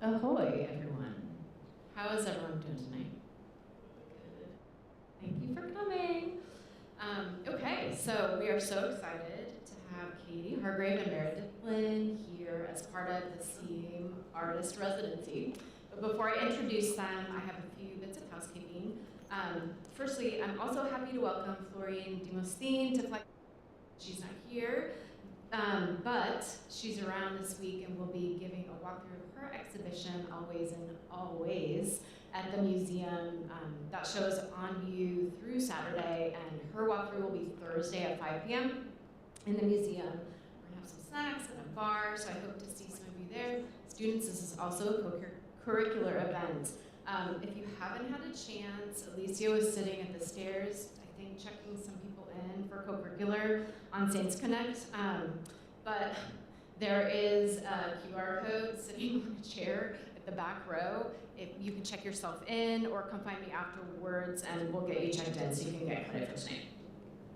Ahoy, everyone. How is everyone doing tonight? Good. Thank you for coming. Okay, so we are so excited to have Katie Hargrave and Meredith Lynn here as part of the CEAM Artist Residency. But before I introduce them, I have a few bits of housekeeping. Firstly, I'm also happy to welcome Florian Demosthene to Flex. She's not here, but she's around this week and will be giving a walkthrough of her exhibition, Always and Always, at the museum. That show's on view through Saturday, and her walkthrough will be Thursday at 5 p.m. in the museum. We're gonna have some snacks and a bar, so I hope to see some of you there. Students, this is also a co-curricular event. If you haven't had a chance, Alicia was sitting at the stairs, I think checking some people in for co-curricular on Saints Connect. But there is a QR code sitting on a chair at the back row. If you can check yourself in or come find me afterwards and we'll get you checked in so you can get credit for tonight.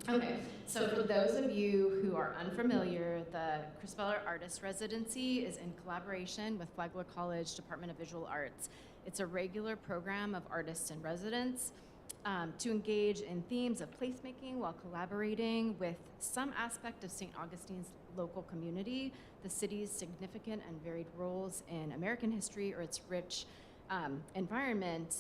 Okay, so for those of you who are unfamiliar, the Crispeller Artist Residency is in collaboration with Flagler College Department of Visual Arts. It's a regular program of artists in residence to engage in themes of placemaking while collaborating with some aspect of St. Augustine's local community, the city's significant and varied roles in American history or its rich environment.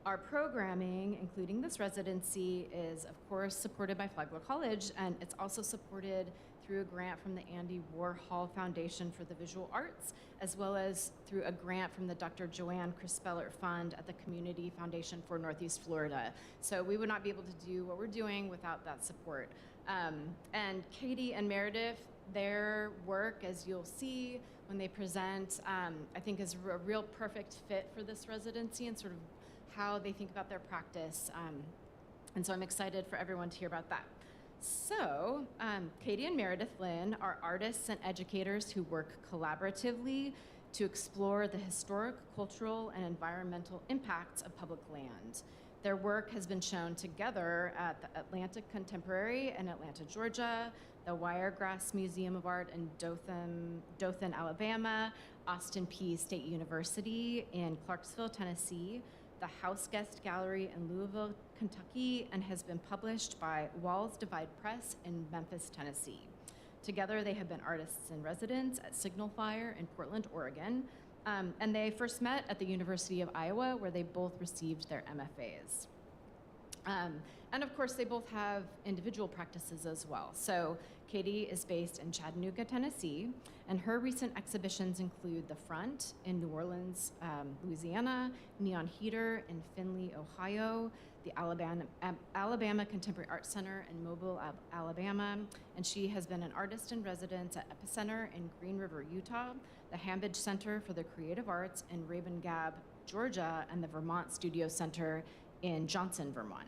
Our programming, including this residency, is of course supported by Flagler College, and it's also supported through a grant from the Andy Warhol Foundation for the Visual Arts, as well as through a grant from the Dr. Joanne Crispeller Fund at the Community Foundation for Northeast Florida. So we would not be able to do what we're doing without that support. And Katie and Meredith, their work, as you'll see when they present, I think is a real perfect fit for this residency and sort of how they think about their practice. And so I'm excited for everyone to hear about that. So Katie and Meredith Lynn are artists and educators who work collaboratively to explore the historic, cultural, and environmental impacts of public land. Their work has been shown together at the Atlantic Contemporary in Atlanta, Georgia, the Wiregrass Museum of Art in Dothan, Alabama, Austin Peay State University in Clarksville, Tennessee, the House Guest Gallery in Louisville, Kentucky, and has been published by Walls Divide Press in Memphis, Tennessee. Together, they have been artists in residence at Signal Fire in Portland, Oregon, and they first met at the University of Iowa, where they both received their MFas. And of course, they both have individual practices as well. So Katie is based in Chattanooga, Tennessee, and her recent exhibitions include The Front in New Orleans, Louisiana, Neon Heater in Finley, Ohio, the Alabama Contemporary Art Center in Mobile, Alabama, and she has been an artist in residence at Epicenter in Green River, Utah, the Hambidge Center for the Creative Arts in Rabun Gap, Georgia, and the Vermont Studio Center in Johnson, Vermont.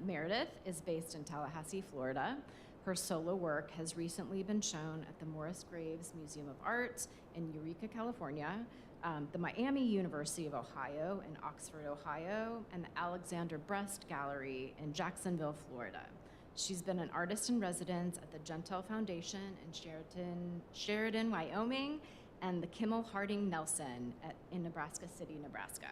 Meredith is based in Tallahassee, Florida. Her solo work has recently been shown at the Morris Graves Museum of Art in Eureka, California, the Miami University of Ohio in Oxford, Ohio, and the Alexander Brest Gallery in Jacksonville, Florida. She's been an artist in residence at the Jentel Foundation in Sheridan, Wyoming, and the Kimmel Harding Nelson in Nebraska City, Nebraska,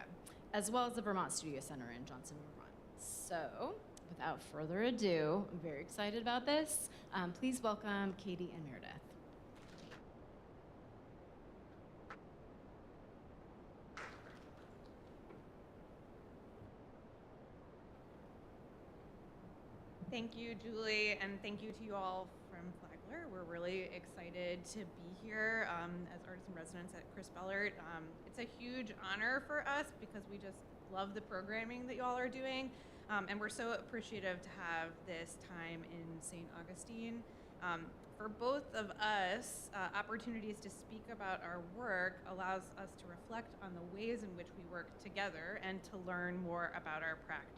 as well as the Vermont Studio Center in Johnson, Vermont. So, without further ado, I'm very excited about this. Please welcome Katie and Meredith. Thank you, Julie, and thank you to you all from Flagler. We're really excited to be here as artists in residence at Crispeller. It's a huge honor for us because we just love the programming that you all are doing, and we're so appreciative to have this time in St. Augustine. For both of us, opportunities to speak about our work allows us to reflect on the ways in which we work together and to learn more about our practice.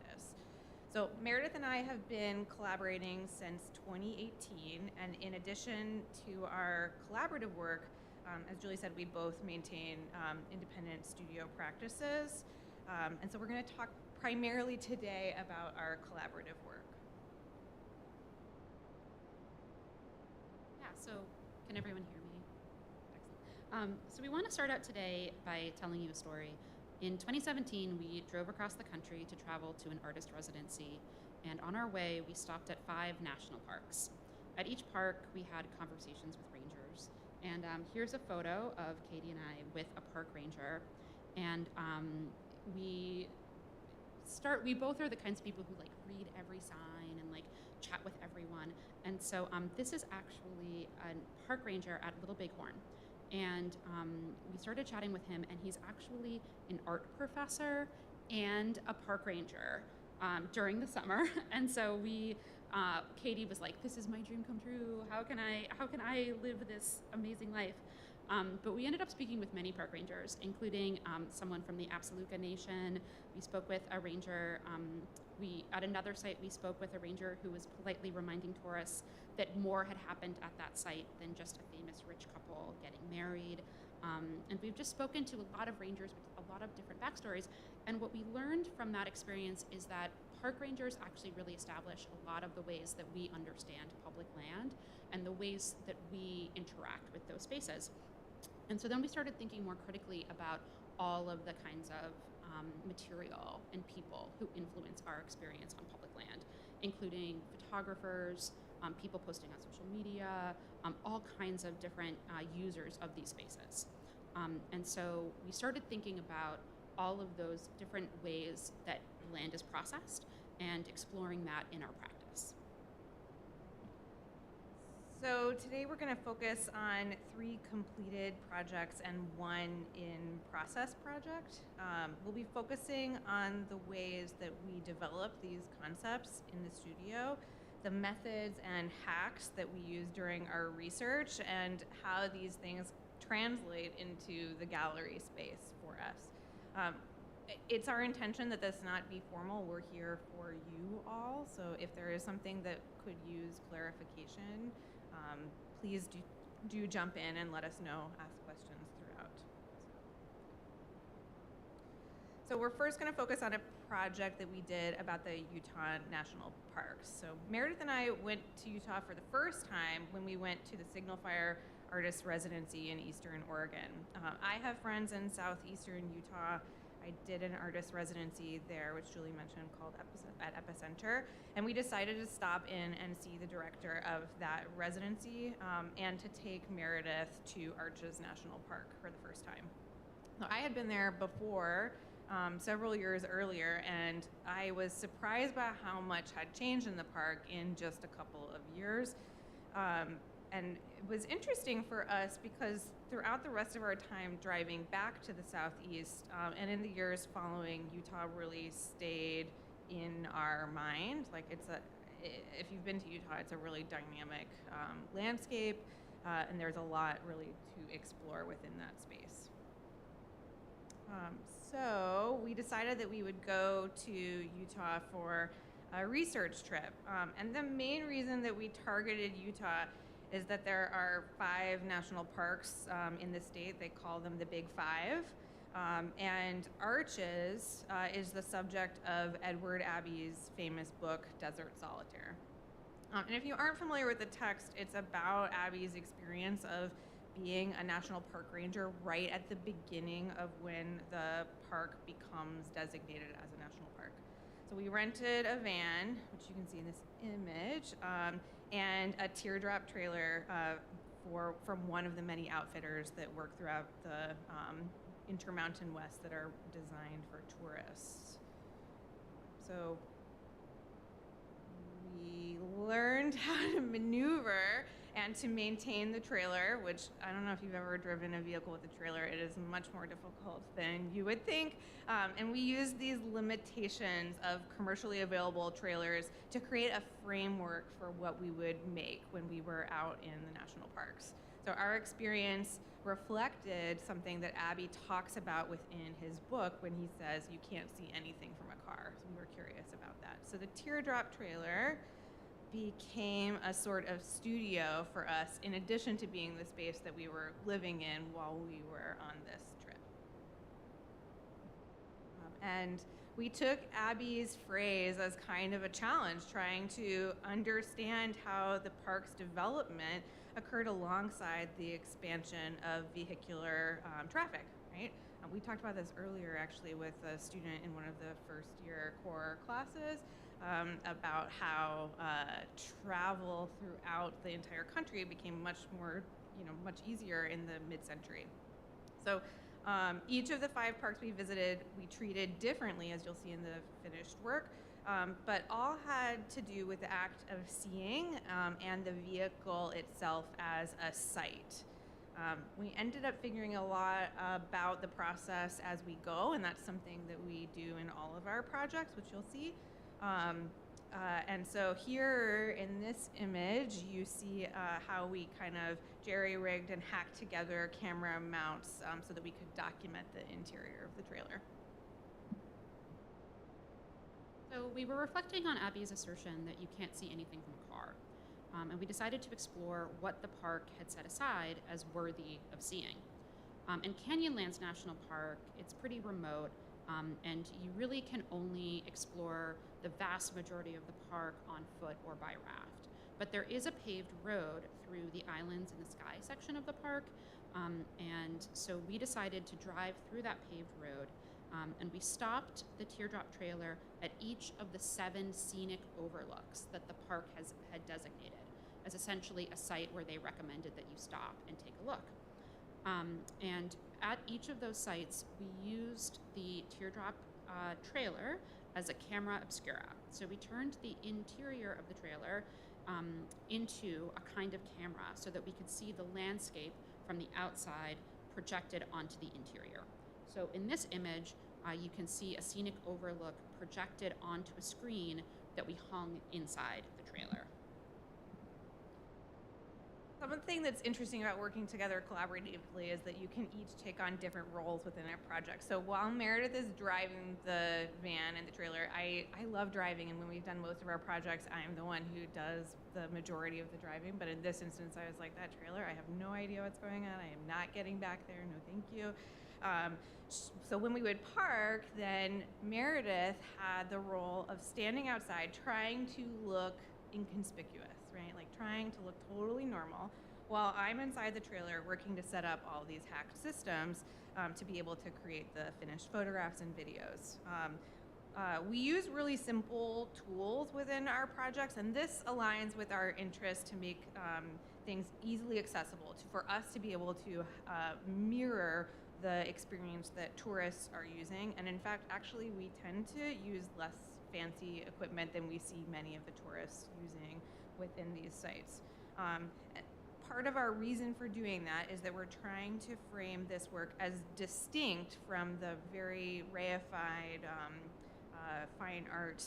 So Meredith and I have been collaborating since 2018, and in addition to our collaborative work, as Julie said, we both maintain independent studio practices. And so we're going to talk primarily today about our collaborative work. Yeah, so can everyone hear me? Excellent. So we want to start out today by telling you a story. In 2017, we drove across the country to travel to an artist residency, and on our way, we stopped at 5 national parks. At each park, we had conversations with rangers, and here's a photo of Katie and I with a park ranger, and we both are the kinds of people who like read every sign and like chat with everyone, and so this is actually a park ranger at Little Bighorn. And we started chatting with him, and he's actually an art professor and a park ranger during the summer. And so Katie was like, "This is my dream come true. How can I live this amazing life?" But we ended up speaking with many park rangers, including someone from the Absaluka Nation. We spoke with a ranger. At another site, we spoke with a ranger who was politely reminding tourists that more had happened at that site than just a famous rich couple getting married. And we've just spoken to a lot of rangers with a lot of different backstories. And what we learned from that experience is that park rangers actually really establish a lot of the ways that we understand public land and the ways that we interact with those spaces. And so then we started thinking more critically about all of the kinds of material and people who influence our experience on public land, including photographers, people posting on social media, all kinds of different users of these spaces. And so we started thinking about all of those different ways that land is processed and exploring that in our practice. So today we're going to focus on 3 completed projects and 1 in-process project. We'll be focusing on the ways that we develop these concepts in the studio, the methods and hacks that we use during our research, and how these things translate into the gallery space for us. It's our intention that this not be formal. We're here for you all, so if there is something that could use clarification, please do jump in and let us know, ask questions throughout. So we're first going to focus on a project that we did about the Utah National Parks. So Meredith and I went to Utah for the first time when we went to the Signal Fire Artist Residency in Eastern Oregon. I have friends in southeastern Utah. I did an artist residency there, which Julie mentioned, called at Epicenter, and we decided to stop in and see the director of that residency and to take Meredith to Arches National Park for the first time. So I had been there before, several years earlier, and I was surprised by how much had changed in the park in just a couple of years. And it was interesting for us because throughout the rest of our time driving back to the southeast, and in the years following, Utah really stayed in our mind. Like if you've been to Utah, it's a really dynamic landscape, and there's a lot really to explore within that space. So we decided that we would go to Utah for a research trip. And the main reason that we targeted Utah is that there are 5 national parks in the state. They call them the Big 5. And Arches is the subject of Edward Abbey's famous book, Desert Solitaire. And if you aren't familiar with the text, it's about Abbey's experience of being a national park ranger right at the beginning of when the park becomes designated as a national park. So we rented a van, which you can see in this image, and a teardrop trailer from one of the many outfitters that work throughout the Intermountain West that are designed for tourists. So we learned how to maneuver and to maintain the trailer, which I don't know if you've ever driven a vehicle with a trailer. It is much more difficult than you would think. And we used these limitations of commercially available trailers to create a framework for what we would make when we were out in the national parks. So our experience reflected something that Abbey talks about within his book when he says you can't see anything from a car. So we were curious about that. So the teardrop trailer became a sort of studio for us, in addition to being the space that we were living in while we were on this trip. And we took Abby's phrase as kind of a challenge, trying to understand how the park's development occurred alongside the expansion of vehicular traffic, right? We talked about this earlier actually with a student in one of the first year core classes about how travel throughout the entire country became much more, much easier in the mid-century. So each of the 5 parks we visited, we treated differently, as you'll see in the finished work, but all had to do with the act of seeing and the vehicle itself as a site. We ended up figuring a lot about the process as we go, and that's something that we do in all of our projects, which you'll see. And so here in this image, you see how we kind of jerry-rigged and hacked together camera mounts so that we could document the interior of the trailer. So we were reflecting on Abby's assertion that you can't see anything from a car. And we decided to explore what the park had set aside as worthy of seeing. In Canyonlands National Park, it's pretty remote, and you really can only explore the vast majority of the park on foot or by raft. But there is a paved road through the Islands in the Sky section of the park, and so we decided to drive through that paved road, and we stopped the teardrop trailer at each of the 7 scenic overlooks that the park had designated as essentially a site where they recommended that you stop and take a look. And at each of those sites, we used the teardrop trailer as a camera obscura. So we turned the interior of the trailer into a kind of camera so that we could see the landscape from the outside projected onto the interior. So in this image, you can see a scenic overlook projected onto a screen that we hung inside the trailer. Something that's interesting about working together collaboratively is that you can each take on different roles within a project. So while Meredith is driving the van and the trailer, I love driving, and when we've done most of our projects, I'm the one who does the majority of the driving. But in this instance, I was like, that trailer, I have no idea what's going on. I am not getting back there. No, thank you. So when we would park, then Meredith had the role of standing outside, trying to look inconspicuous, right? Like trying to look totally normal, while I'm inside the trailer working to set up all these hacked systems to be able to create the finished photographs and videos. We use really simple tools within our projects, and this aligns with our interest to make things easily accessible for us to be able to mirror the experience that tourists are using. And in fact, actually, we tend to use less fancy equipment than we see many of the tourists using within these sites. Part of our reason for doing that is that we're trying to frame this work as distinct from the very reified fine art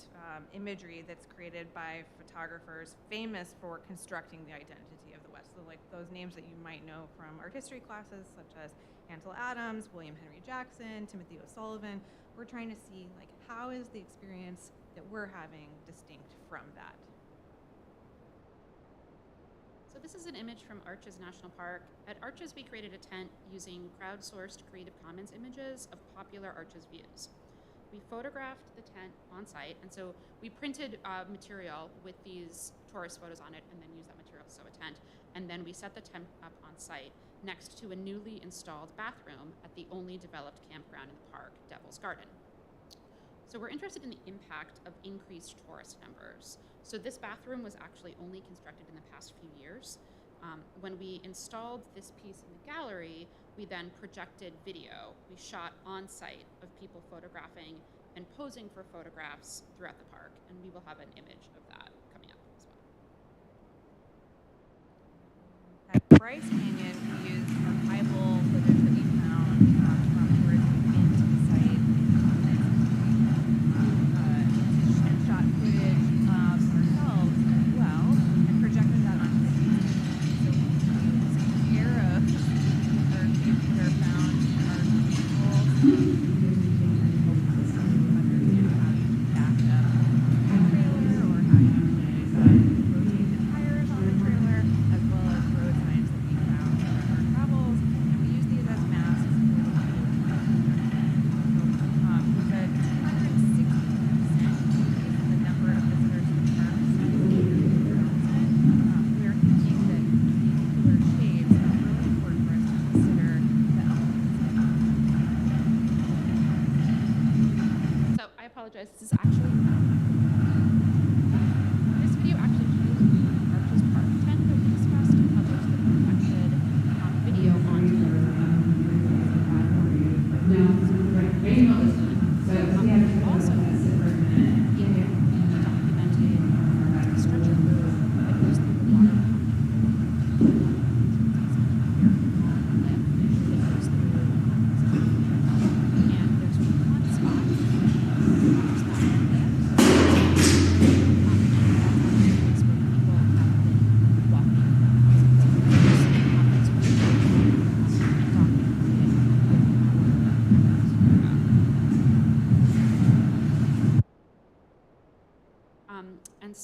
imagery that's created by photographers famous for constructing the identity of the West. So like those names that you might know from art history classes, such as Ansel Adams, William Henry Jackson, Timothy O'Sullivan. We're trying to see like how is the experience that we're having distinct from that. So this is an image from Arches National Park. At Arches, we created a tent using crowdsourced Creative Commons images of popular Arches views. We photographed the tent on site, and so we printed material with these tourist photos on it and then used that material to sew a tent. And then we set the tent up on site next to a newly installed bathroom at the only developed campground in the park, Devil's Garden. So we're interested in the impact of increased tourist numbers. So this bathroom was actually only constructed in the past few years. When we installed this piece in the gallery, we then projected video. We shot on site of people photographing and posing for photographs throughout the park, and we will have an image of that coming up as well. At Bryce Canyon, we used archival footage that we found from tourists who came to the site and shot footage of ourselves as well and projected that onto the screen. So we used arrows or caves that are found in our vehicles to understand how you back up the trailer or how you rotate the tires on the trailer, as well as road signs that we found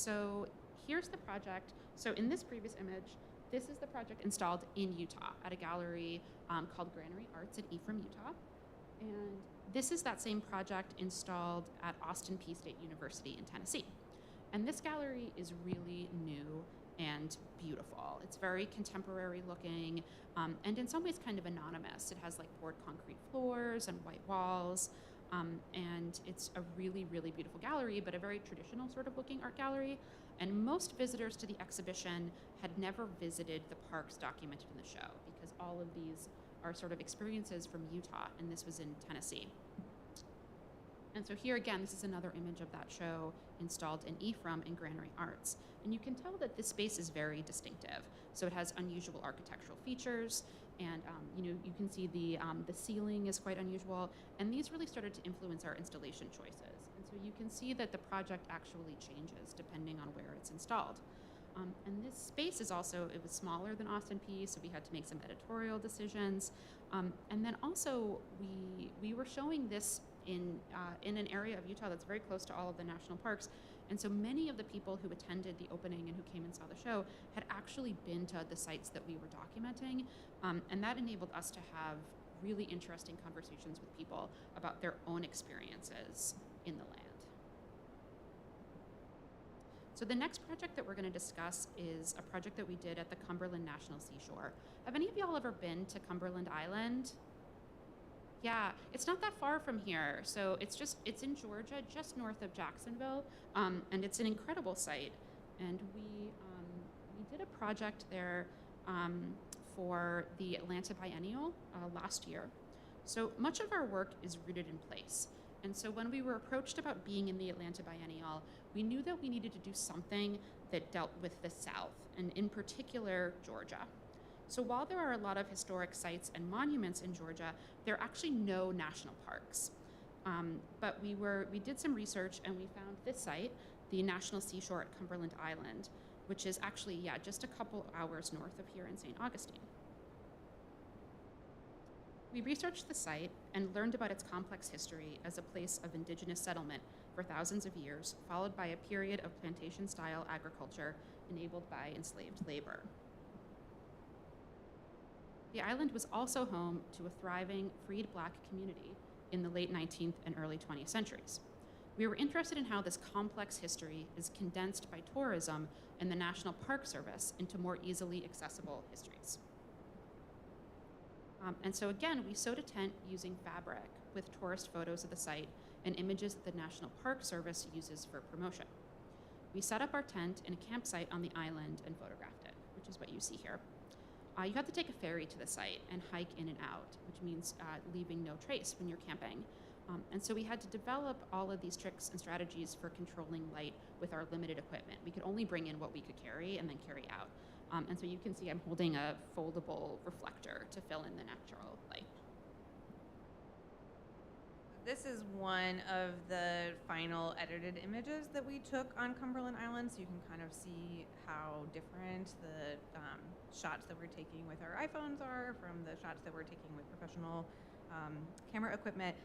so here's the project. So in this previous image, this is the project installed in Utah at a gallery called Granary Arts in Ephraim, Utah. And this is that same project installed at Austin Peay State University in Tennessee. And this gallery is really new and beautiful. It's very contemporary looking, and in some ways kind of anonymous. It has like poured concrete floors and white walls, and it's a really, really beautiful gallery, but a very traditional sort of looking art gallery. And most visitors to the exhibition had never visited the parks documented in the show, because all of these are sort of experiences from Utah, and this was in Tennessee. And so here again, this is another image of that show installed in Ephraim in Granary Arts. And you can tell that this space is very distinctive. So it has unusual architectural features, and you can see the ceiling is quite unusual. And these really started to influence our installation choices. And so you can see that the project actually changes depending on where it's installed. And this space is also, it was smaller than Austin Peay, so we had to make some editorial decisions. And then also we were showing this in an area of Utah that's very close to all of the national parks. And so many of the people who attended the opening and who came and saw the show had actually been to the sites that we were documenting. And that enabled us to have really interesting conversations with people about their own experiences in the land. So the next project that we're going to discuss is a project that we did at the Cumberland National Seashore. Have any of y'all ever been to Cumberland Island? Yeah, it's not that far from here. So it's in Georgia, just north of Jacksonville, and it's an incredible site. And we did a project there for the Atlanta Biennial last year. So much of our work is rooted in place. And so when we were approached about being in the Atlanta Biennial, we knew that we needed to do something that dealt with the South, and in particular, Georgia. So while there are a lot of historic sites and monuments in Georgia, there are actually no national parks. But we did some research and we found this site, the National Seashore at Cumberland Island, which is actually, just a couple hours north of here in St. Augustine. We researched the site and learned about its complex history as a place of indigenous settlement for thousands of years, followed by a period of plantation-style agriculture enabled by enslaved labor. The island was also home to a thriving, freed Black community in the late 19th and early 20th centuries. We were interested in how this complex history is condensed by tourism and the National Park Service into more easily accessible histories. And so again, we sewed a tent using fabric with tourist photos of the site and images that the National Park Service uses for promotion. We set up our tent in a campsite on the island and photographed it, which is what you see here. You have to take a ferry to the site and hike in and out, which means leaving no trace when you're camping. And so we had to develop all of these tricks and strategies for controlling light with our limited equipment. We could only bring in what we could carry and then carry out. And so you can see I'm holding a foldable reflector to fill in the natural light. This is one of the final edited images that we took on Cumberland Island, so you can kind of see how different the shots that we're taking with our iPhones are from the shots that we're taking with professional camera equipment.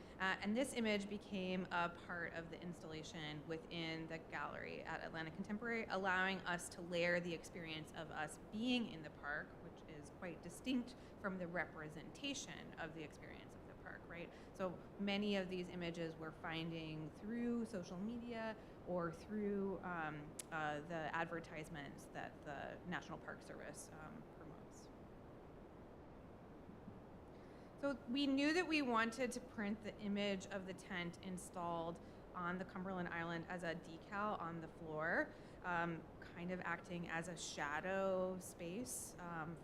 And this image became a part of the installation within the gallery at Atlanta Contemporary, allowing us to layer the experience of us being in the park, which is quite distinct from the representation of the experience of the park, right? So many of these images we're finding through social media or through the advertisements that the National Park Service promotes. So we knew that we wanted to print the image of the tent installed on the Cumberland Island as a decal on the floor, kind of acting as a shadow space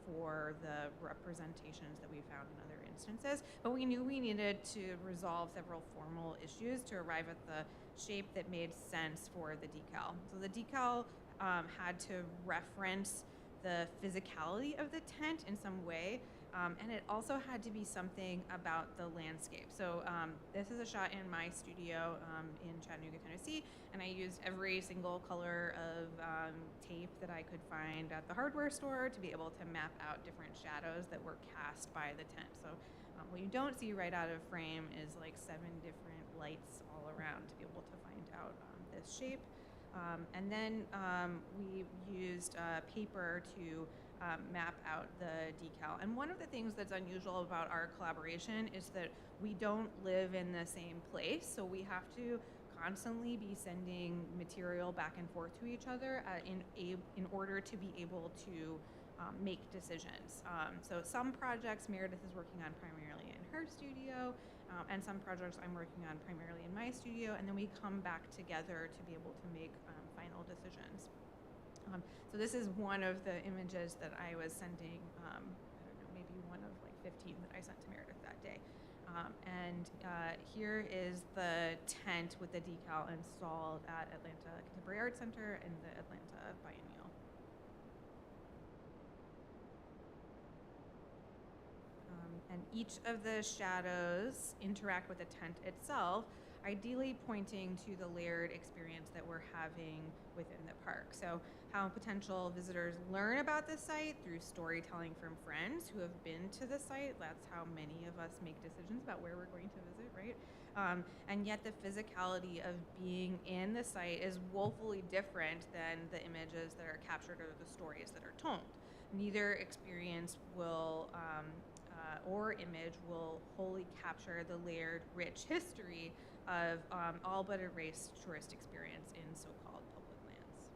for the representations that we found in other instances. But we knew we needed to resolve several formal issues to arrive at the shape that made sense for the decal. So the decal had to reference the physicality of the tent in some way. And it also had to be something about the landscape. So this is a shot in my studio in Chattanooga, Tennessee, and I used every single color of tape that I could find at the hardware store to be able to map out different shadows that were cast by the tent. So what you don't see right out of frame is like 7 different lights all around to be able to find out this shape. And then we used paper to map out the decal. And one of the things that's unusual about our collaboration is that we don't live in the same place, so we have to constantly be sending material back and forth to each other in order to be able to make decisions. So some projects Meredith is working on primarily in her studio, and some projects I'm working on primarily in my studio, and then we come back together to be able to make final decisions. So this is one of the images that I was sending, I don't know, maybe one of like 15 that I sent to Meredith that day. And here is the tent with the decal installed at Atlanta Contemporary Art Center and the Atlanta Biennial. And each of the shadows interact with the tent itself, ideally pointing to the layered experience that we're having within the park. So how potential visitors learn about the site through storytelling from friends who have been to the site. That's how many of us make decisions about where we're going to visit, right? And yet the physicality of being in the site is woefully different than the images that are captured or the stories that are told. Neither experience will or image will wholly capture the layered, rich history of all but erased tourist experience in so-called public lands.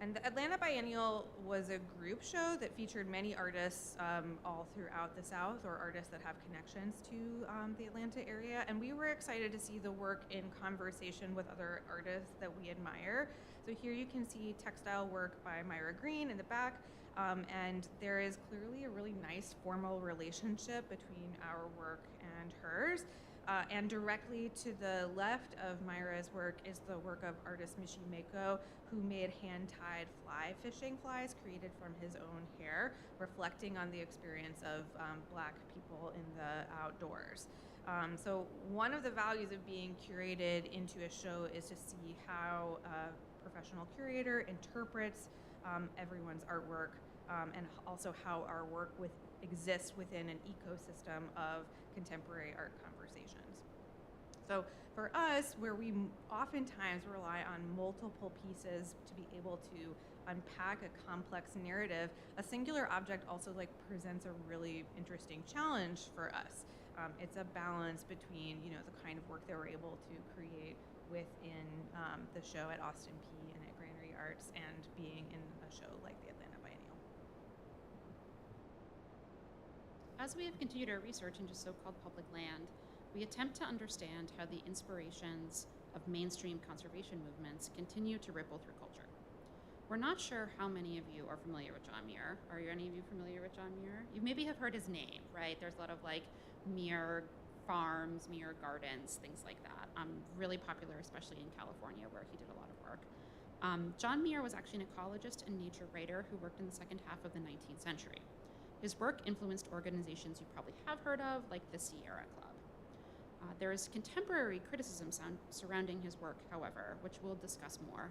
And the Atlanta Biennial was a group show that featured many artists all throughout the South, or artists that have connections to the Atlanta area. And we were excited to see the work in conversation with other artists that we admire. So here you can see textile work by Myra Green in the back. And there is clearly a really nice formal relationship between our work and hers. And directly to the left of Myra's work is the work of artist Mishi Mako, who made hand-tied fly fishing flies created from his own hair, reflecting on the experience of Black people in the outdoors. So one of the values of being curated into a show is to see how a professional curator interprets everyone's artwork, and also how our work exists within an ecosystem of contemporary art conversations. So for us, where we oftentimes rely on multiple pieces to be able to unpack a complex narrative, a singular object also presents a really interesting challenge for us. It's a balance between the kind of work that we're able to create within the show at Austin Peay and at Granary Arts, and being in a show like the Atlanta Biennial. As we have continued our research into so-called public land, we attempt to understand how the inspirations of mainstream conservation movements continue to ripple through culture. We're not sure how many of you are familiar with John Muir. Are any of you familiar with John Muir? You maybe have heard his name, right? There's a lot of Muir farms, Muir gardens, things like that. Really popular, especially in California, where he did a lot of work. John Muir was actually an ecologist and nature writer who worked in the second half of the 19th century. His work influenced organizations you probably have heard of, like the Sierra Club. There is contemporary criticism surrounding his work, however, which we'll discuss more.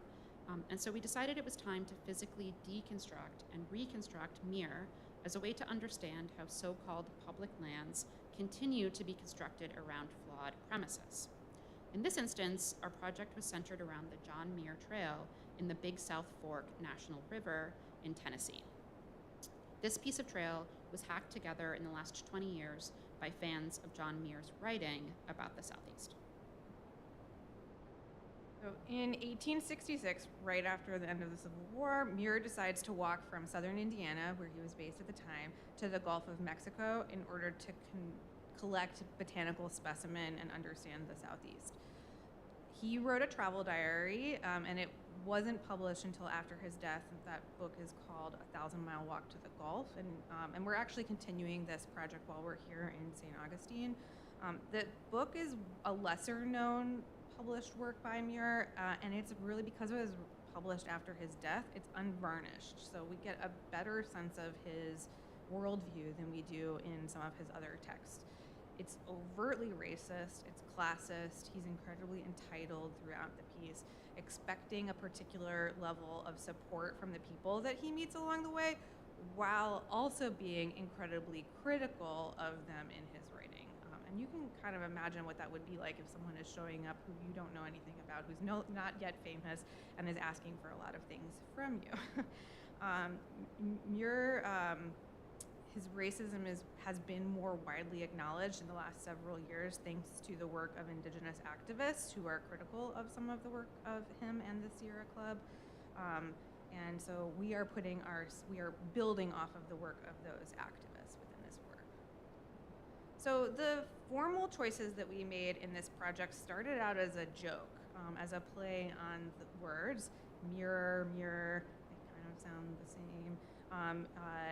And so we decided it was time to physically deconstruct and reconstruct Muir as a way to understand how so-called public lands continue to be constructed around flawed premises. In this instance, our project was centered around the John Muir Trail in the Big South Fork National River in Tennessee. This piece of trail was hacked together in the last 20 years by fans of John Muir's writing about the Southeast. So in 1866, right after the end of the Civil War, Muir decides to walk from southern Indiana, where he was based at the time, to the Gulf of Mexico in order to collect botanical specimen and understand the Southeast. He wrote a travel diary, and it wasn't published until after his death. That book is called A 1,000-Mile Walk to the Gulf, and we're actually continuing this project while we're here in St. Augustine. The book is a lesser-known published work by Muir, and it's really because it was published after his death, it's unvarnished. So we get a better sense of his worldview than we do in some of his other texts. It's overtly racist, it's classist, he's incredibly entitled throughout the piece, expecting a particular level of support from the people that he meets along the way, while also being incredibly critical of them in his writing. And you can kind of imagine what that would be like if someone is showing up who you don't know anything about, who's not yet famous, and is asking for a lot of things from you. Muir, his racism has been more widely acknowledged in the last several years thanks to the work of Indigenous activists who are critical of some of the work of him and the Sierra Club. And so we are building off of the work of those activists within this work. So the formal choices that we made in this project started out as a joke, as a play on the words, mirror, mirror, they kind of sound the same.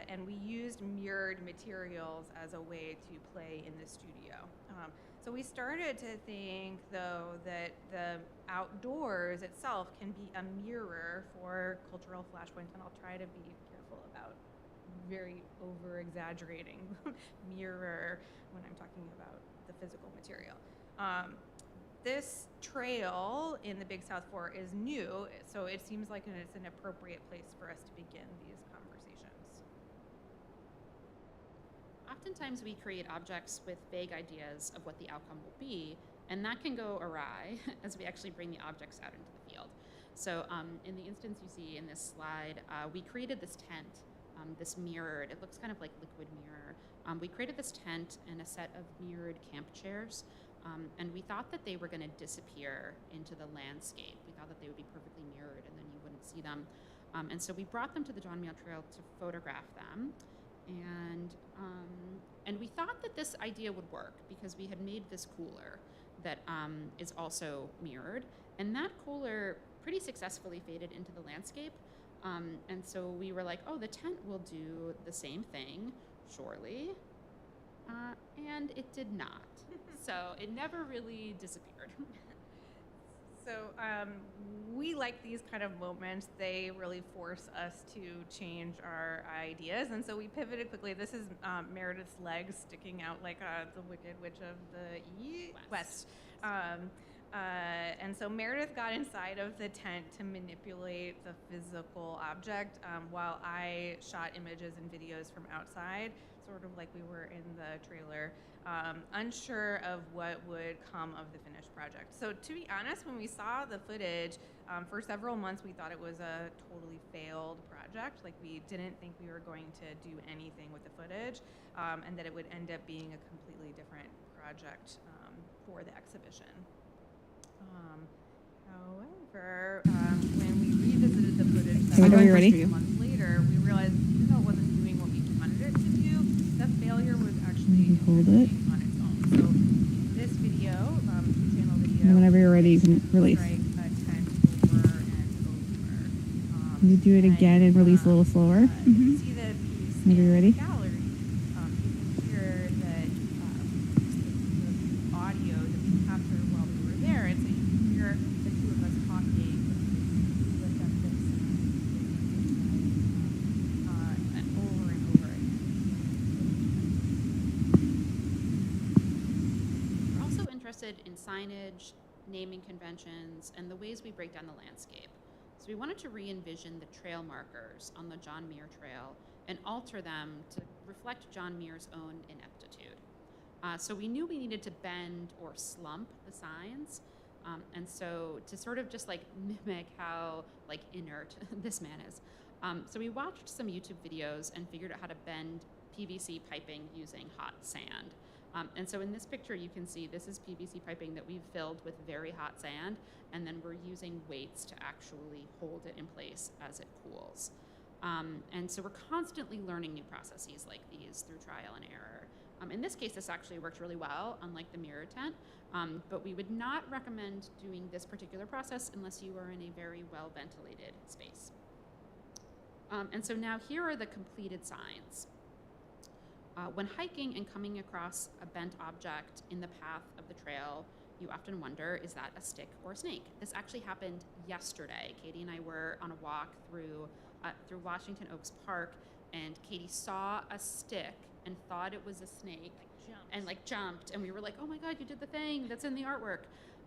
And we used mirrored materials as a way to play in the studio. So we started to think, though, that the outdoors itself can be a mirror for cultural flashpoints, and I'll try to be careful about very over-exaggerating mirror when I'm talking about the physical material. This trail in the Big South Fork is new, so it seems like it's an appropriate place for us to begin these conversations. Oftentimes we create objects with vague ideas of what the outcome will be, and that can go awry as we actually bring the objects out into the field. So in the instance you see in this slide, we created this tent, this mirrored, it looks kind of like liquid mirror. We created this tent and a set of mirrored camp chairs, and we thought that they were going to disappear into the landscape. We thought that they would be perfectly mirrored and then you wouldn't see them. And so we brought them to the John Muir Trail to photograph them. And we thought that this idea would work because we had made this cooler that is also mirrored. And that cooler pretty successfully faded into the landscape. And so we were like, oh, the tent will do the same thing, surely. And it did not. So it never really disappeared. So we like these kind of moments. They really force us to change our ideas. And so we pivoted quickly. This is Meredith's legs sticking out like the Wicked Witch of the West. And so Meredith got inside of the tent to manipulate the physical object while I shot images and videos from outside, sort of like we were in the trailer, unsure of what would come of the finished project. So to be honest, when we saw the footage, for several months we thought it was a totally failed project. Like we didn't think we were going to do anything with the footage, and that it would end up being a completely different project for the exhibition. However, when we revisited the footage a month later, we realized even though it wasn't doing what we wanted it to do, the failure was actually on its own. So this video, channel video, and whenever you're ready, you can release. Strike a tent over and over. You do it again and release a little slower. You can see the piece Whenever you're ready. gallery. You can hear that the audio that we captured while we were there, and so you can hear the two of us talking with that over and over again. We're also interested in signage, naming conventions, and the ways we break down the landscape. So we wanted to re-envision the trail markers on the John Muir Trail and alter them to reflect John Muir's own ineptitude. So we knew we needed to bend or slump the signs, and so to sort of just like mimic how like inert this man is. So we watched some YouTube videos and figured out how to bend PVC piping using hot sand. And so in this picture, you can see this is PVC piping that we've filled with very hot sand, and then we're using weights to actually hold it in place as it cools. And so we're constantly learning new processes like these through trial and error. In this case, this actually worked really well, unlike the mirror tent, but we would not recommend doing this particular process unless you are in a very well-ventilated space. And so now here are the completed signs. When hiking and coming across a bent object in the path of the trail, you often wonder, is that a stick or a snake? This actually happened yesterday. Katie and I were on a walk through Washington Oaks Park, and Katie saw a stick and thought it was a snake and jumped, and we were like, oh my God, you did the thing that's in the artwork.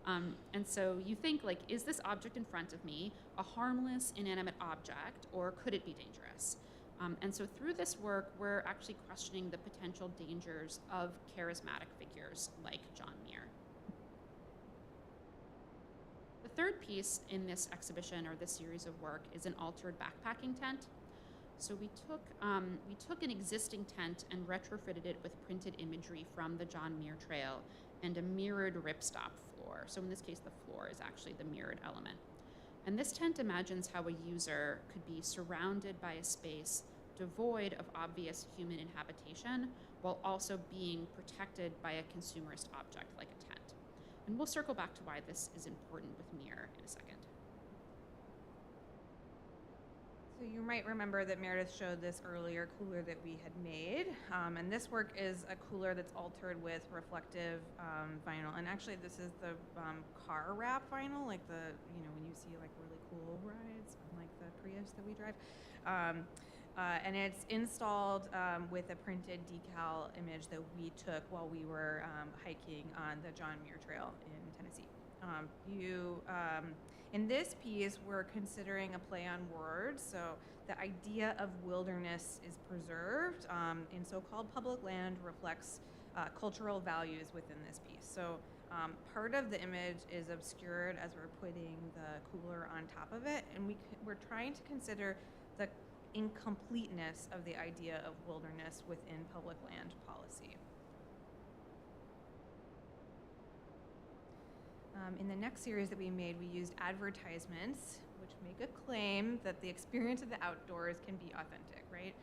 And so you think, like, is this object in front of me a harmless, inanimate object, or could it be dangerous? And so through this work, we're actually questioning the potential dangers of charismatic figures like John Muir. The third piece in this exhibition or this series of work is an altered backpacking tent. So we took an existing tent and retrofitted it with printed imagery from the John Muir Trail and a mirrored ripstop floor. So in this case, the floor is actually the mirrored element. And this tent imagines how a user could be surrounded by a space devoid of obvious human inhabitation while also being protected by a consumerist object like a tent. And we'll circle back to why this is important with Muir in a second. So you might remember that Meredith showed this earlier cooler that we had made. And this work is a cooler that's altered with reflective vinyl. And actually this is the car wrap vinyl, like the, when you see like really cool rides, like the Prius that we drive. And it's installed with a printed decal image that we took while we were hiking on the John Muir Trail in Tennessee. In this piece, we're considering a play on words. So the idea of wilderness is preserved in so-called public land reflects cultural values within this piece. So part of the image is obscured as we're putting the cooler on top of it, and we're trying to consider the incompleteness of the idea of wilderness within public land policy. In the next series that we made, we used advertisements, which make a claim that the experience of the outdoors can be authentic, right?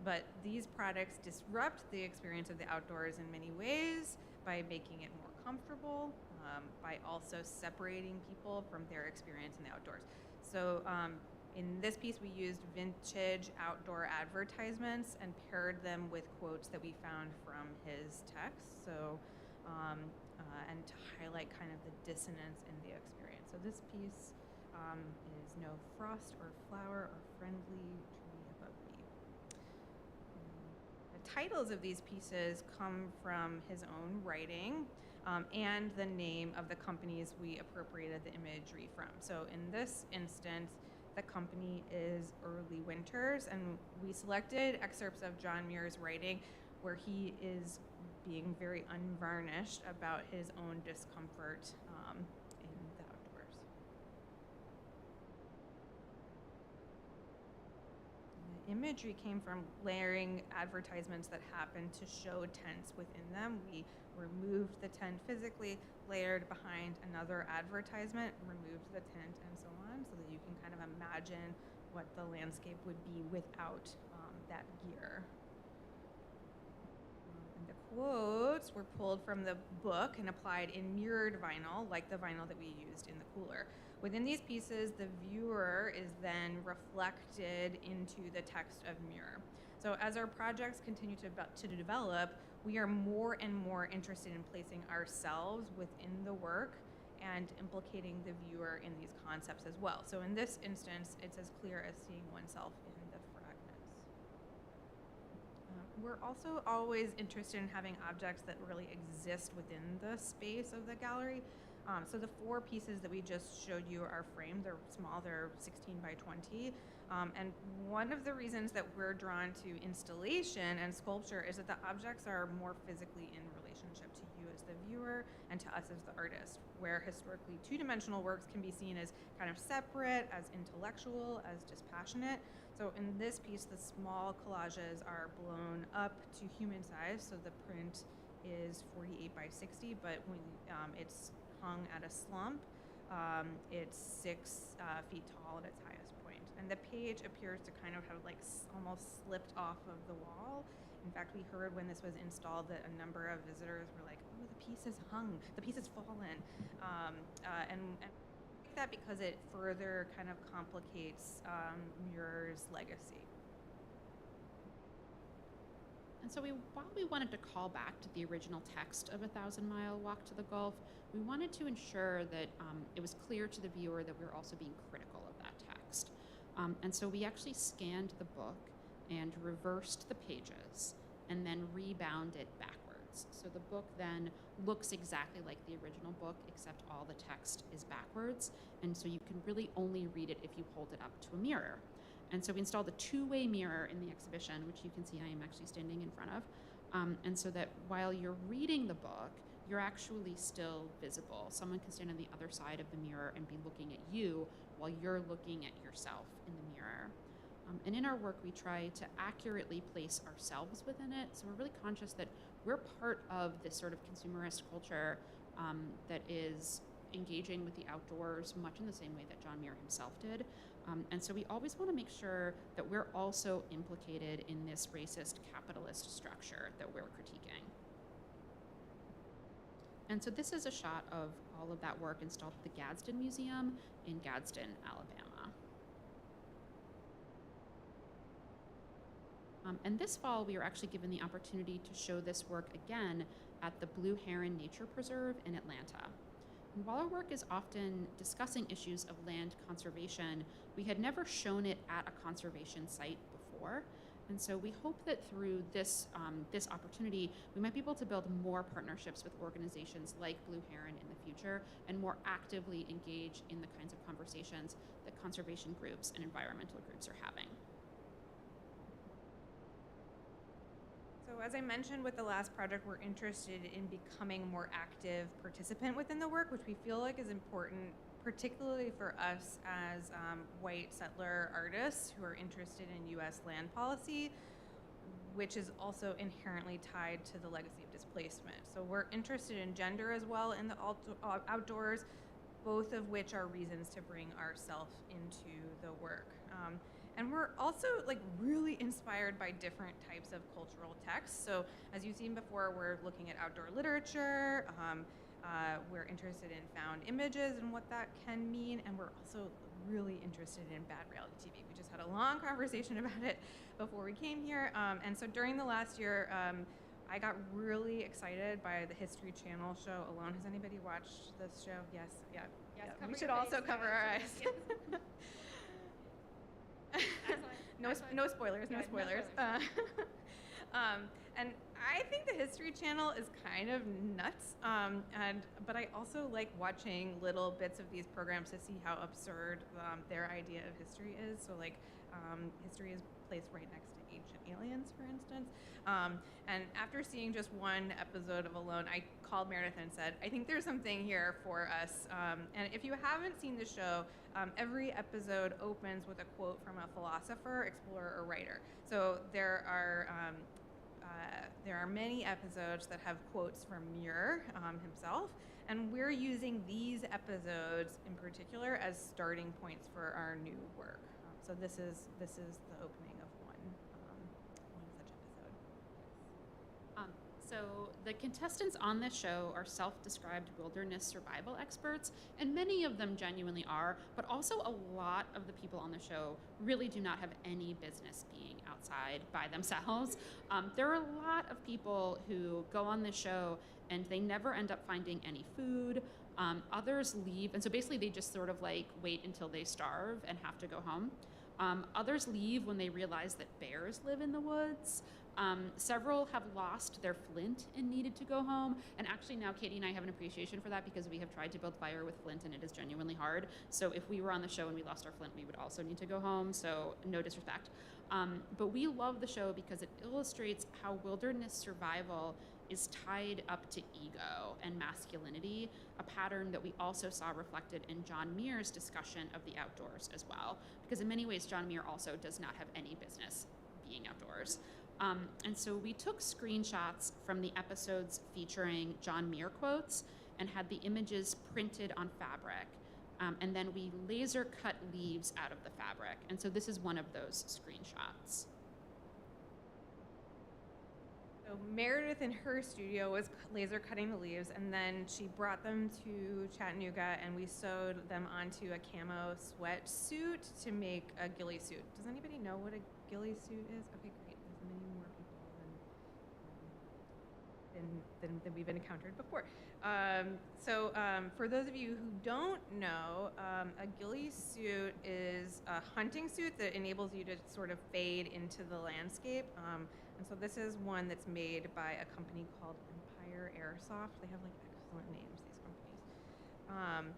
But these products disrupt the experience of the outdoors in many ways by making it more comfortable, by also separating people from their experience in the outdoors. So in this piece, we used vintage outdoor advertisements and paired them with quotes that we found from his text. So, and to highlight kind of the dissonance in the experience. So this piece is No Frost or Flower or Friendly Tree Above Me. The titles of these pieces come from his own writing and the name of the companies we appropriated the imagery from. So in this instance, the company is Early Winters, and we selected excerpts of John Muir's writing where he is being very unvarnished about his own discomfort in the outdoors. The imagery came from layering advertisements that happened to show tents within them. We removed the tent physically, layered behind another advertisement, removed the tent, and so on, so that you can kind of imagine what the landscape would be without that gear. And the quotes were pulled from the book and applied in mirrored vinyl, like the vinyl that we used in the cooler. Within these pieces, the viewer is then reflected into the text of Muir. So as our projects continue to develop, we are more and more interested in placing ourselves within the work and implicating the viewer in these concepts as well. So in this instance, it's as clear as seeing oneself in the fragments. We're also always interested in having objects that really exist within the space of the gallery. So the 4 pieces that we just showed you are framed. They're small, they're 16 by 20. And one of the reasons that we're drawn to installation and sculpture is that the objects are more physically in relationship to you as the viewer and to us as the artist, where historically 2-dimensional works can be seen as kind of separate, as intellectual, as dispassionate. So in this piece, the small collages are blown up to human size, so the print is 48 by 60, but when it's hung at a slump, it's 6 feet tall at its highest point. And the page appears to kind of have like almost slipped off of the wall. In fact, we heard when this was installed that a number of visitors were like, oh, the piece is hung, the piece has fallen. And I like that because it further kind of complicates Muir's legacy. And so while we wanted to call back to the original text of A 1,000-Mile Walk to the Gulf, we wanted to ensure that it was clear to the viewer that we were also being critical of that text. And so we actually scanned the book and reversed the pages and then rebound it backwards. So the book then looks exactly like the original book, except all the text is backwards. And so you can really only read it if you hold it up to a mirror. And so we installed a two-way mirror in the exhibition, which you can see I am actually standing in front of. And so that while you're reading the book, you're actually still visible. Someone can stand on the other side of the mirror and be looking at you while you're looking at yourself in the mirror. And in our work, we try to accurately place ourselves within it. So we're really conscious that we're part of this sort of consumerist culture that is engaging with the outdoors much in the same way that John Muir himself did. And so we always want to make sure that we're also implicated in this racist capitalist structure that we're critiquing. And so this is a shot of all of that work installed at the Gadsden Museum in Gadsden, Alabama. And this fall, we were actually given the opportunity to show this work again at the Blue Heron Nature Preserve in Atlanta. And while our work is often discussing issues of land conservation, we had never shown it at a conservation site before. And so we hope that through this, this opportunity, we might be able to build more partnerships with organizations like Blue Heron in the future and more actively engage in the kinds of conversations that conservation groups and environmental groups are having. So as I mentioned with the last project, we're interested in becoming a more active participant within the work, which we feel like is important, particularly for us as white settler artists who are interested in U.S. land policy, which is also inherently tied to the legacy of displacement. So we're interested in gender as well in the outdoors, both of which are reasons to bring ourselves into the work. And we're also like really inspired by different types of cultural texts. So as you've seen before, we're looking at outdoor literature. We're interested in found images and what that can mean. And we're also really interested in bad reality TV. We just had a long conversation about it before we came here. And so during the last year, I got really excited by the History Channel show Alone. Has anybody watched this show? Yes, yeah. Yes, Yeah. We should also cover our eyes. No spoilers, no spoilers. And I think the History Channel is kind of nuts, but I also like watching little bits of these programs to see how absurd their idea of history is. So like history is placed right next to ancient aliens, for instance. And after seeing just one episode of Alone, I called Meredith and said, I think there's something here for us. And if you haven't seen the show, every episode opens with a quote from a philosopher, explorer, or writer. So there are many episodes that have quotes from Muir himself, and we're using these episodes in particular as starting points for our new work. So this is the opening of one such episode. So the contestants on this show are self-described wilderness survival experts, and many of them genuinely are, but also a lot of the people on the show really do not have any business being outside by themselves. There are a lot of people who go on this show and they never end up finding any food. Others leave, and so basically they just sort of like wait until they starve and have to go home. Others leave when they realize that bears live in the woods. Several have lost their flint and needed to go home. And actually now Katie and I have an appreciation for that because we have tried to build fire with flint and it is genuinely hard. So if we were on the show and we lost our flint, we would also need to go home. So no disrespect. But we love the show because it illustrates how wilderness survival is tied up to ego and masculinity, a pattern that we also saw reflected in John Muir's discussion of the outdoors as well. Because in many ways, John Muir also does not have any business being outdoors. And so we took screenshots from the episodes featuring John Muir quotes and had the images printed on fabric. And then we laser cut leaves out of the fabric. And so this is one of those screenshots. So Meredith in her studio was laser cutting the leaves, and then she brought them to Chattanooga and we sewed them onto a camo sweatsuit to make a ghillie suit. Does anybody know what a ghillie suit is? Okay, great. There's many more people than we've encountered before. So for those of you who don't know, a ghillie suit is a hunting suit that enables you to sort of fade into the landscape. And so this is one that's made by a company called Empire Airsoft. They have like excellent names, these companies.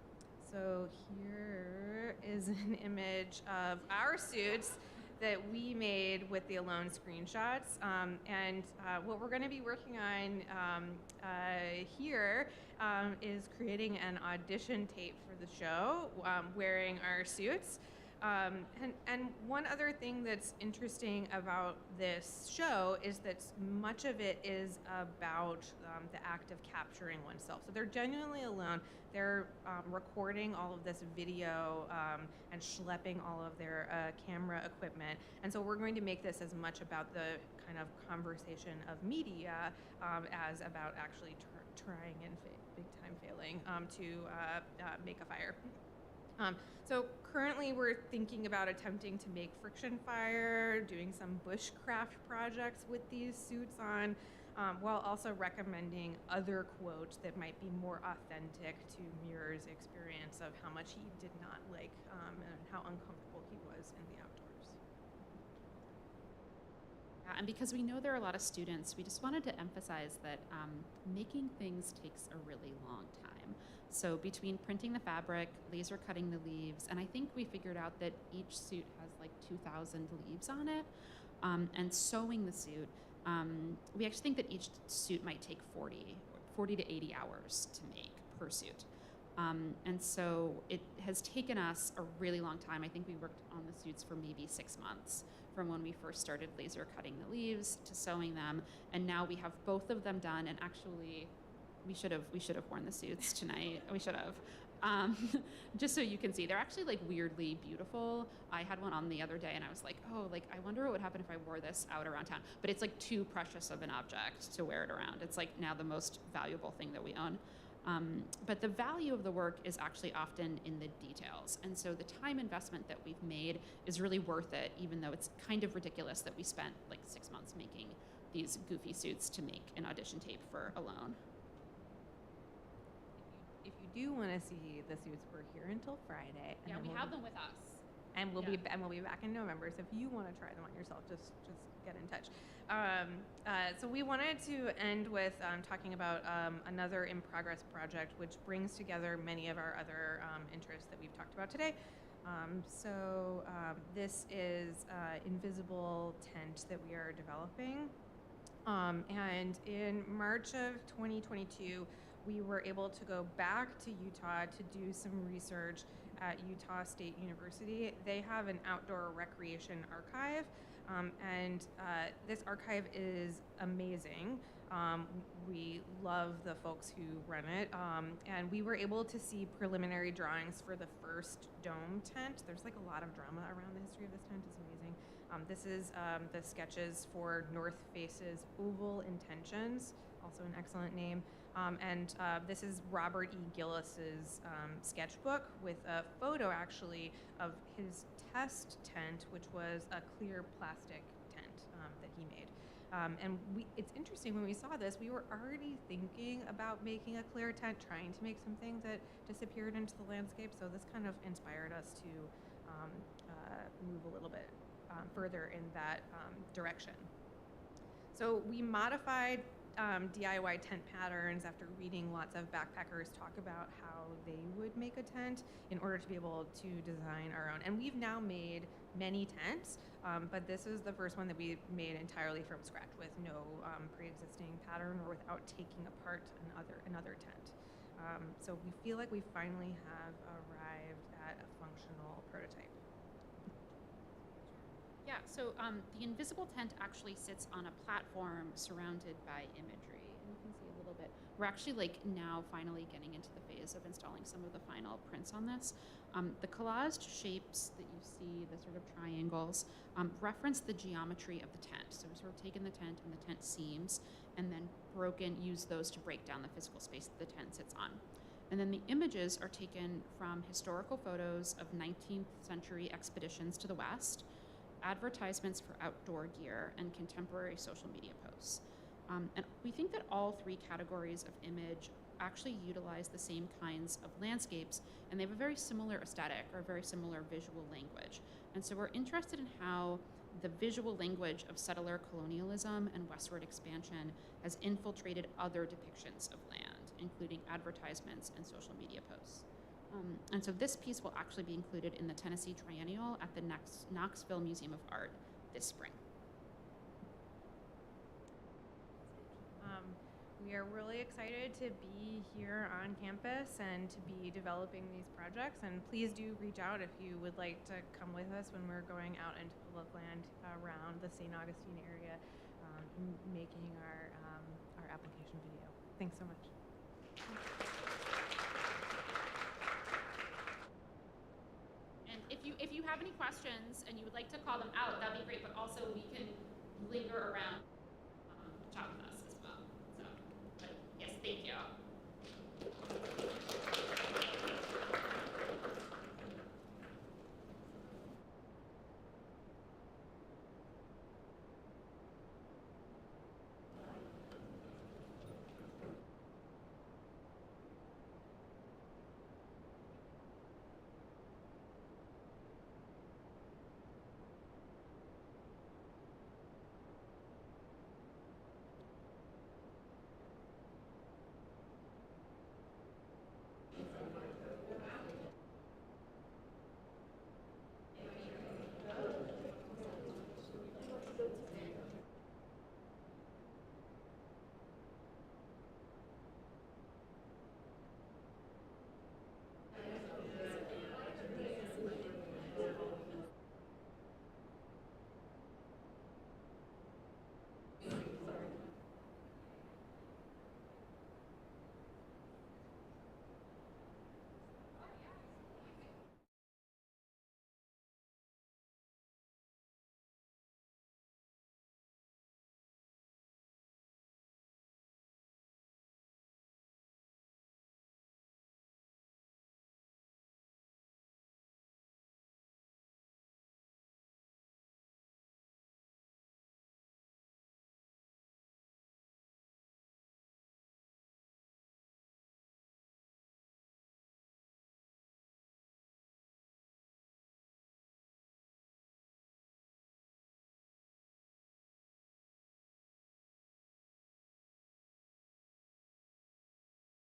So here is an image of our suits that we made with the Alone screenshots. And what we're going to be working on here is creating an audition tape for the show, wearing our suits. And one other thing that's interesting about this show is that much of it is about the act of capturing oneself. So they're genuinely alone. They're recording all of this video and schlepping all of their camera equipment. And so we're going to make this as much about the kind of conversation of media as about actually trying and big time failing to make a fire. So currently we're thinking about attempting to make friction fire, doing some bushcraft projects with these suits on, while also recommending other quotes that might be more authentic to Muir's experience of how much he did not like and how uncomfortable he was in the outdoors. Yeah, and because we know there are a lot of students, we just wanted to emphasize that making things takes a really long time. So between printing the fabric, laser cutting the leaves, and I think we figured out that each suit has like 2,000 leaves on it, and sewing the suit, we actually think that each suit might take 40 to 80 hours to make per suit. And so it has taken us a really long time. I think we worked on the suits for maybe 6 months, from when we first started laser cutting the leaves to sewing them, and now we have both of them done. And actually, we should have worn the suits tonight. We should have, just so you can see. They're actually like weirdly beautiful. I had one on the other day, and I was like, oh, like I wonder what would happen if I wore this out around town. But it's like too precious of an object to wear it around. It's like now the most valuable thing that we own. But the value of the work is actually often in the details. And so the time investment that we've made is really worth it, even though it's kind of ridiculous that we spent like 6 months making these goofy suits to make an audition tape for Alone. If you do want to see the suits, we're here until Friday. And Yeah, then we we'll have them with us. And we'll be back in November. So if you want to try them on yourself, just get in touch. So we wanted to end with talking about another in progress project, which brings together many of our other interests that we've talked about today. This is invisible tent that we are developing. And in March of 2022, we were able to go back to Utah to do some research at Utah State University. They have an outdoor recreation archive, and this archive is amazing. We love the folks who run it, and we were able to see preliminary drawings for the first dome tent. There's like a lot of drama around the history of this tent. It's amazing. This is the sketches for North Face's Oval Intentions, also an excellent name. This is Robert E. Gillis's sketchbook with a photo actually of his test tent, which was a clear plastic tent that he made. It's interesting, when we saw this, we were already thinking about making a clear tent, trying to make something that disappeared into the landscape. So this kind of inspired us to move a little bit further in that direction. So we modified DIY tent patterns after reading lots of backpackers talk about how they would make a tent in order to be able to design our own. And we've now made many tents, but this is the first one that we made entirely from scratch with no pre-existing pattern or without taking apart another tent. So we feel like we finally have arrived at a functional prototype. Yeah, so the invisible tent actually sits on a platform surrounded by imagery. And you can see a little bit. We're actually like now finally getting into the phase of installing some of the final prints on this. The collaged shapes that you see, the sort of triangles, reference the geometry of the tent. So we've sort of taken the tent and the tent seams and then used those to break down the physical space that the tent sits on. And then the images are taken from historical photos of 19th century expeditions to the West, advertisements for outdoor gear, and contemporary social media posts. And we think that all three categories of image actually utilize the same kinds of landscapes, and they have a very similar aesthetic or a very similar visual language. And so we're interested in how the visual language of settler colonialism and westward expansion has infiltrated other depictions of land, including advertisements and social media posts. And so this piece will actually be included in the Tennessee Triennial at the Knoxville Museum of Art this spring. We are really excited to be here on campus and to be developing these projects. And please do reach out if you would like to come with us when we're going out into public land around the St. Augustine area, making our application video. Thanks so much. And if you have any questions and you would like to call them out, that'd be great. But also we can linger around, chat with us as well. So, but yes, thank you.